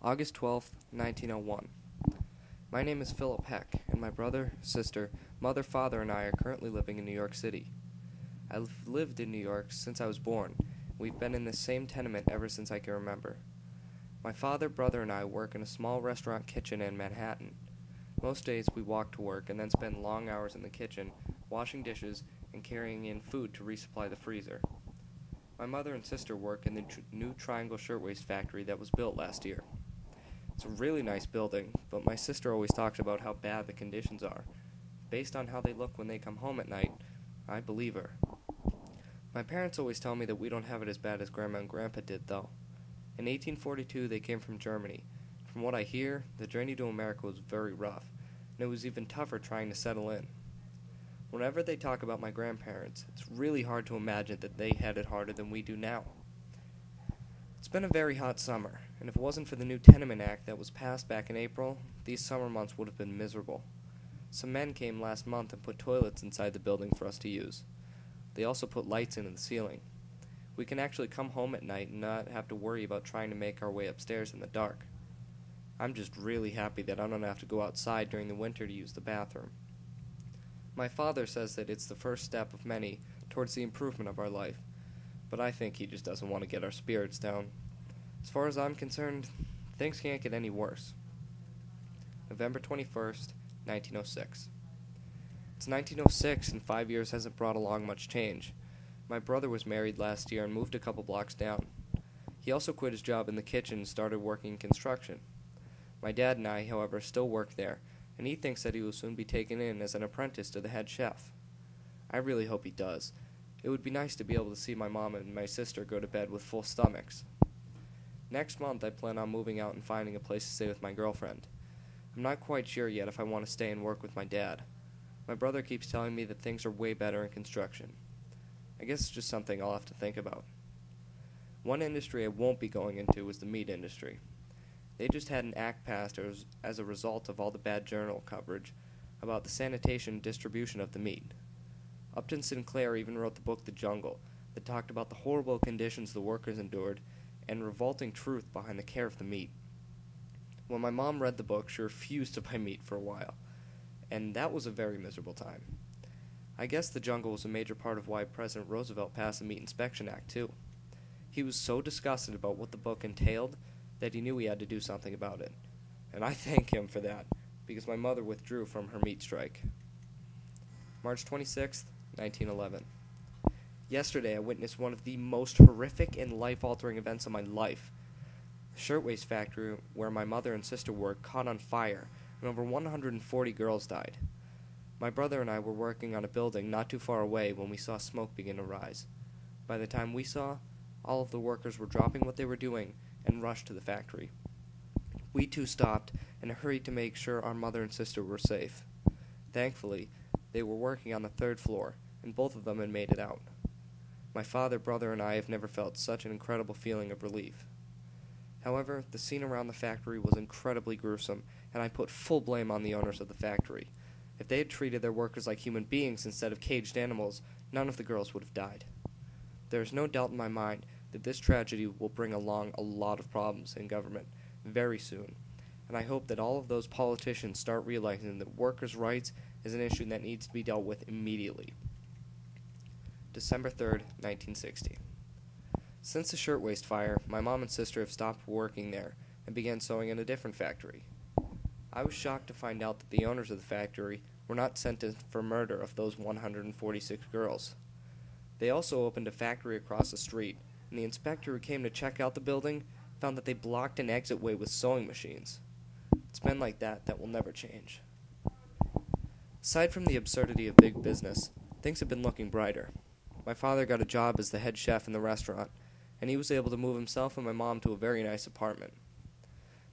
August 12th, 1901. My name is Philip Heck, and my brother, sister, mother, father, and I are currently living in New York City. I've lived in New York since I was born. We've been in the same tenement ever since I can remember. My father, brother, and I work in a small restaurant kitchen in Manhattan. Most days we walk to work and then spend long hours in the kitchen, washing dishes and carrying in food to resupply the freezer. My mother and sister work in the new Triangle Shirtwaist factory that was built last year. It's a really nice building, but my sister always talks about how bad the conditions are. Based on how they look when they come home at night, I believe her. My parents always tell me that we don't have it as bad as Grandma and Grandpa did, though. In 1842, they came from Germany. From what I hear, the journey to America was very rough, and it was even tougher trying to settle in. Whenever they talk about my grandparents, it's really hard to imagine that they had it harder than we do now. It's been a very hot summer, and if it wasn't for the new Tenement Act that was passed back in April, these summer months would have been miserable. Some men came last month and put toilets inside the building for us to use. They also put lights into the ceiling. We can actually come home at night and not have to worry about trying to make our way upstairs in the dark. I'm just really happy that I don't have to go outside during the winter to use the bathroom. My father says that it's the first step of many towards the improvement of our life, but I think he just doesn't want to get our spirits down. As far as I'm concerned, things can't get any worse. November 21st, 1906. It's 1906, and 5 years hasn't brought along much change. My brother was married last year and moved a couple blocks down. He also quit his job in the kitchen and started working in construction. My dad and I, however, still work there, and he thinks that he will soon be taken in as an apprentice to the head chef. I really hope he does. It would be nice to be able to see my mom and my sister go to bed with full stomachs. Next month, I plan on moving out and finding a place to stay with my girlfriend. I'm not quite sure yet if I want to stay and work with my dad. My brother keeps telling me that things are way better in construction. I guess it's just something I'll have to think about. One industry I won't be going into is the meat industry. They just had an act passed as a result of all the bad journal coverage about the sanitation and distribution of the meat. Upton Sinclair even wrote the book The Jungle that talked about the horrible conditions the workers endured and revolting truth behind the care of the meat. When my mom read the book, she refused to buy meat for a while, and that was a very miserable time. I guess The Jungle was a major part of why President Roosevelt passed the Meat Inspection Act, too. He was so disgusted about what the book entailed that he knew he had to do something about it. And I thank him for that, because my mother withdrew from her meat strike. March 26th, 1911. Yesterday I witnessed one of the most horrific and life-altering events of my life. The shirtwaist factory where my mother and sister work caught on fire, and over 140 girls died. My brother and I were working on a building not too far away when we saw smoke begin to rise. By the time we saw, all of the workers were dropping what they were doing and rushed to the factory. We too stopped and hurried to make sure our mother and sister were safe. Thankfully, they were working on the third floor, and both of them had made it out. My father, brother, and I have never felt such an incredible feeling of relief. However, the scene around the factory was incredibly gruesome, and I put full blame on the owners of the factory. If they had treated their workers like human beings instead of caged animals, none of the girls would have died. There is no doubt in my mind that this tragedy will bring along a lot of problems in government very soon, and I hope that all of those politicians start realizing that workers' rights is an issue that needs to be dealt with immediately. December 3rd, 1960. Since the shirtwaist fire, my mom and sister have stopped working there and began sewing in a different factory. I was shocked to find out that the owners of the factory were not sentenced for murder of those 146 girls. They also opened a factory across the street, and the inspector who came to check out the building found that they blocked an exitway with sewing machines. It's men like that will never change. Aside from the absurdity of big business, things have been looking brighter. My father got a job as the head chef in the restaurant, and he was able to move himself and my mom to a very nice apartment.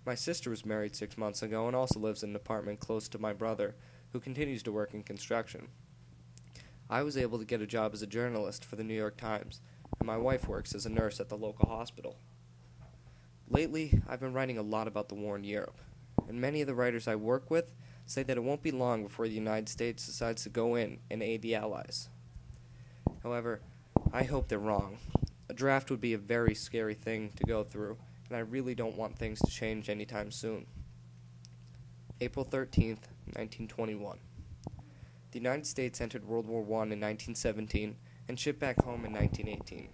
My sister was married 6 months ago and also lives in an apartment close to my brother, who continues to work in construction. I was able to get a job as a journalist for the New York Times, and my wife works as a nurse at the local hospital. Lately, I've been writing a lot about the war in Europe, and many of the writers I work with say that it won't be long before the United States decides to go in and aid the Allies. However, I hope they're wrong. A draft would be a very scary thing to go through, and I really don't want things to change anytime soon. April 13th, 1921. The United States entered World War I in 1917 and shipped back home in 1918.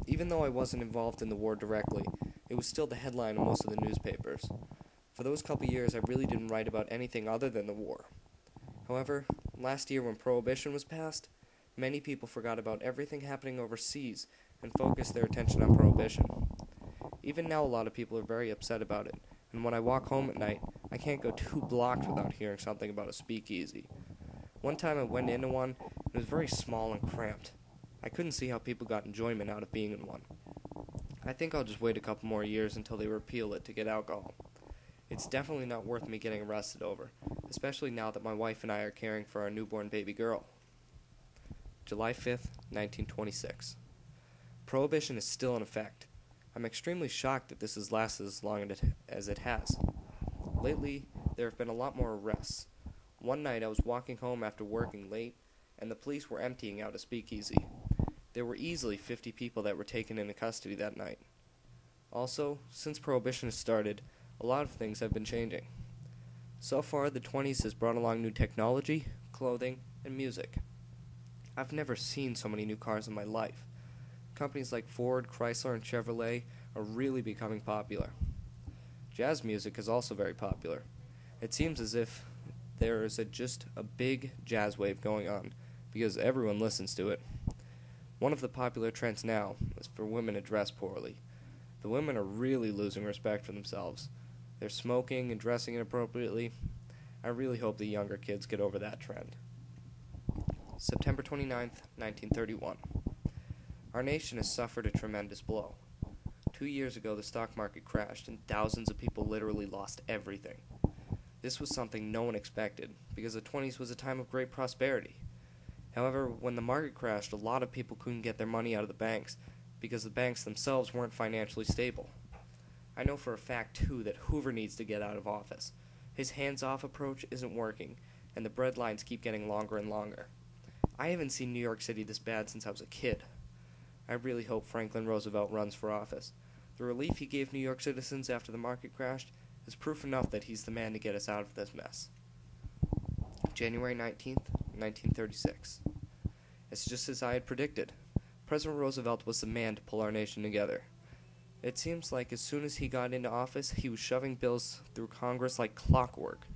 Even though I wasn't involved in the war directly, it was still the headline of most of the newspapers. For those couple years, I really didn't write about anything other than the war. However, last year when Prohibition was passed, many people forgot about everything happening overseas and focused their attention on Prohibition. Even now, a lot of people are very upset about it, and when I walk home at night, I can't go 2 blocks without hearing something about a speakeasy. One time I went into one, and it was very small and cramped. I couldn't see how people got enjoyment out of being in one. I think I'll just wait a couple more years until they repeal it to get alcohol. It's definitely not worth me getting arrested over, especially now that my wife and I are caring for our newborn baby girl. July 5th, 1926. Prohibition is still in effect. I'm extremely shocked that this has lasted as long as it has. Lately, there have been a lot more arrests. One night I was walking home after working late, and the police were emptying out a speakeasy. There were easily 50 people that were taken into custody that night. Also, since Prohibition has started, a lot of things have been changing. So far, the 20s has brought along new technology, clothing, and music. I've never seen so many new cars in my life. Companies like Ford, Chrysler, and Chevrolet are really becoming popular. Jazz music is also very popular. It seems as if there is just a big jazz wave going on, because everyone listens to it. One of the popular trends now is for women to dress poorly. The women are really losing respect for themselves. They're smoking and dressing inappropriately. I really hope the younger kids get over that trend. September 29th, 1931. Our nation has suffered a tremendous blow. 2 years ago, the stock market crashed and thousands of people literally lost everything. This was something no one expected, because the 20s was a time of great prosperity. However, when the market crashed, a lot of people couldn't get their money out of the banks, because the banks themselves weren't financially stable. I know for a fact, too, that Hoover needs to get out of office. His hands-off approach isn't working, and the bread lines keep getting longer and longer. I haven't seen New York City this bad since I was a kid. I really hope Franklin Roosevelt runs for office. The relief he gave New York citizens after the market crashed is proof enough that he's the man to get us out of this mess. January 19th, 1936. It's just as I had predicted. President Roosevelt was the man to pull our nation together. It seems like as soon as he got into office, he was shoving bills through Congress like clockwork.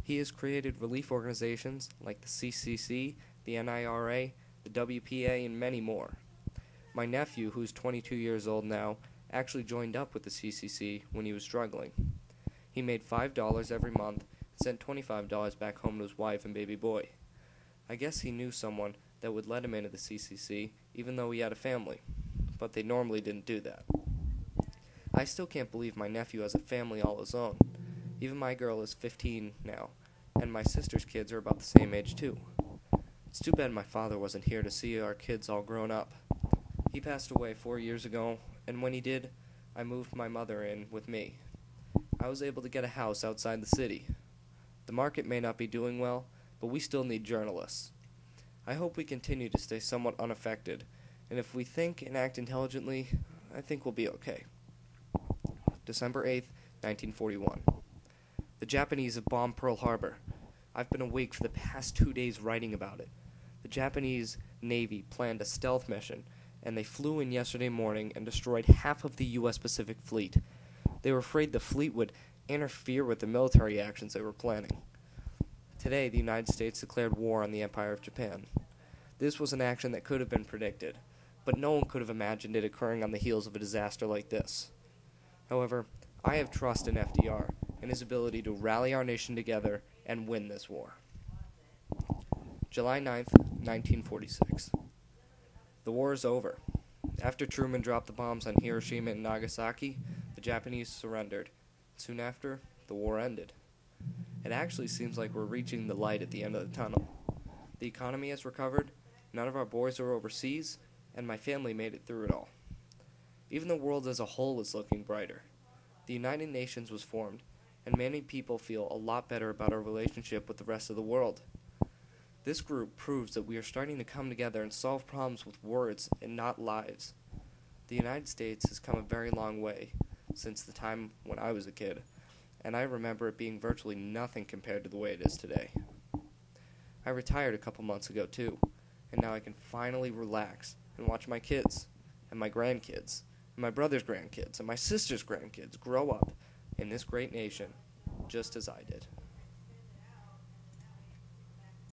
He has created relief organizations like the CCC, the NIRA, the WPA, and many more. My nephew, who's 22 years old now, actually joined up with the CCC when he was struggling. He made $5 every month and sent $25 back home to his wife and baby boy. I guess he knew someone that would let him into the CCC, even though he had a family, but they normally didn't do that. I still can't believe my nephew has a family all his own. Even my girl is 15 now, and my sister's kids are about the same age too. It's too bad my father wasn't here to see our kids all grown up. He passed away 4 years ago, and when he did, I moved my mother in with me. I was able to get a house outside the city. The market may not be doing well, but we still need journalists. I hope we continue to stay somewhat unaffected, and if we think and act intelligently, I think we'll be okay. December 8th, 1941. The Japanese have bombed Pearl Harbor. I've been awake for the past 2 days writing about it. The Japanese Navy planned a stealth mission, and they flew in yesterday morning and destroyed half of the U.S. Pacific Fleet. They were afraid the fleet would interfere with the military actions they were planning. Today, the United States declared war on the Empire of Japan. This was an action that could have been predicted, but no one could have imagined it occurring on the heels of a disaster like this. However, I have trust in FDR and his ability to rally our nation together and win this war. July 9th, 1946. The war is over. After Truman dropped the bombs on Hiroshima and Nagasaki, the Japanese surrendered. Soon after, the war ended. It actually seems like we're reaching the light at the end of the tunnel. The economy has recovered, none of our boys are overseas, and my family made it through it all. Even the world as a whole is looking brighter. The United Nations was formed, and many people feel a lot better about our relationship with the rest of the world. This group proves that we are starting to come together and solve problems with words and not lies. The United States has come a very long way. since the time when I was a kid, and I remember it being virtually nothing compared to the way it is today. I retired a couple months ago too, and now I can finally relax and watch my kids, and my grandkids, and my brother's grandkids, and my sister's grandkids grow up in this great nation just as I did.